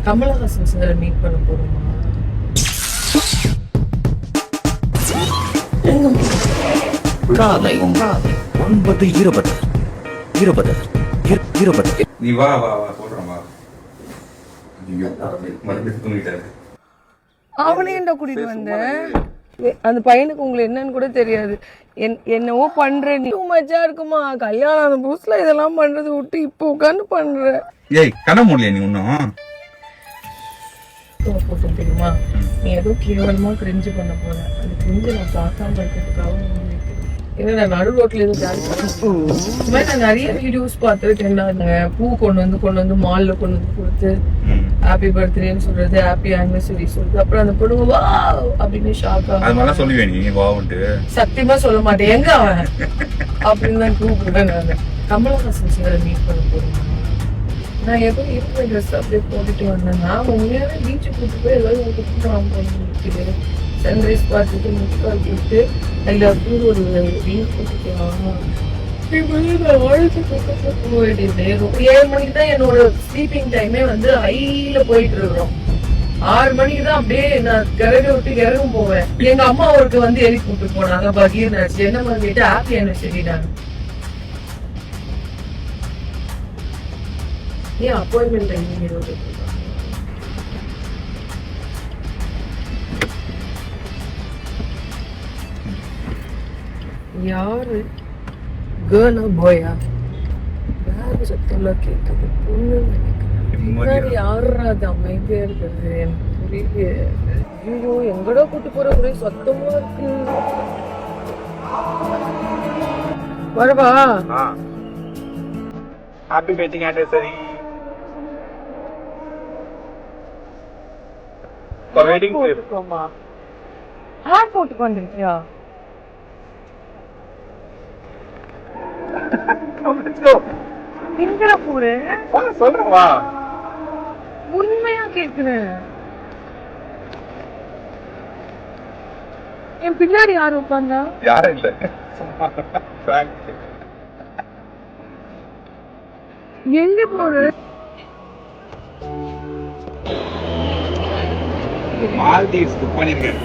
Kamal Haasan sir meet பண்ண போறோமா? காலை 9:20 நீ வா வா வா சொல்றேன் வா. ஐயோ மறுபடியும் தூங்கிட்டாரு. அவனே என்ன கூட்டிட்டு வந்த? அந்த பையனுக்கு உங்களுக்கு என்னன்னு கூட தெரியாது. என்னவோ பண்ற நீ மச்சா இருக்குமா? கல்யாணம் ஆன புதுசுல இதெல்லாம் பண்றது விட்டு இப்போ உட்காந்து பண்ற. ஏய் கண்ண முடியல நீ ஒன்னும் போட்டு தெரியுமா? நீ ஏதோ கேவலமா கிரிஞ்சு பண்ண போற. அந்த கிரிஞ்சு நான் பார்க்காம இருக்கிறதுக்காக ஏன்னா நடு ரோட்ல எதுவும் ஜாலி பண்ண. நான் நிறைய வீடியோஸ் பார்த்துருக்கேன். பூ கொண்டு வந்து மால்ல கொண்டு வந்து கொடுத்து ஹாப்பி பர்த்டேன்னு சொல்றது, ஹாப்பி ஆனிவர்சரி சொல்றது. அப்புறம் அந்த பொண்ணு வா அப்படின்னு ஷாக் ஆகும். சொல்லுவேன் நீ வாவுண்டு சத்தியமா சொல்ல மாட்டேன். எங்க அவன் அப்படின்னு தான் கூப்பிடுவேன் நான். கமலஹாசன் சார் மீட் பண்ண போறேன். நான் எப்போ இருக்கிற ட்ரெஸ் அப்படியே போட்டுட்டு வந்தேன். நான் உண்மையாவே பீச்சு கூட்டு போய் ஏதாவது போட்டு சன்ரைஸ் பார்த்துட்டு முக்கால் போட்டு அதில் அப்படி ஒரு ரீல் போட்டுக்கலாம். 7 மணிக்கு தான் என்னோட ஸ்லீப்பிங் டைமே வந்து ஹைல போயிட்டு இருக்கிறோம். 6 மணிக்கு தான் அப்படியே நான் கிறகும் போவேன். எங்க அம்மா அவருக்கு வந்து எழுதி கூப்பிட்டு போனாங்க. பகீர் நினைச்சு என்ன பண்ணிட்டு ஹாப்பி ஆனிவர்சரிடாங்க. ஏன் அப்பாயின்மெண்ட் டைமிங் ஏதாவது யாரு கேர்ளா பாயா? யாரு சத்தம்லாம் கேட்குது? பொண்ணு நினைக்கிறேன். யாரா அது அமைதியா இருக்கிறது? எனக்கு புரியல. ஐயோ எங்கடா கூட்டு போற ஒரே சத்தமா இருக்கு. வரவா? Happy wedding anniversary. வெட்டிங் போட்டுக்கோமா. ஹேர் போட்டு கொண்டிருக்கியா? எங்கடா போற? சொல்றேன் வா. உண்மையா கேக்குறேன். என் பின்னாடி யாரு உட்கார்ந்தா? யாரும் இல்ல. எங்க போற? மால்தீவ்ஸ் புக் பண்ணிருக்கேன்.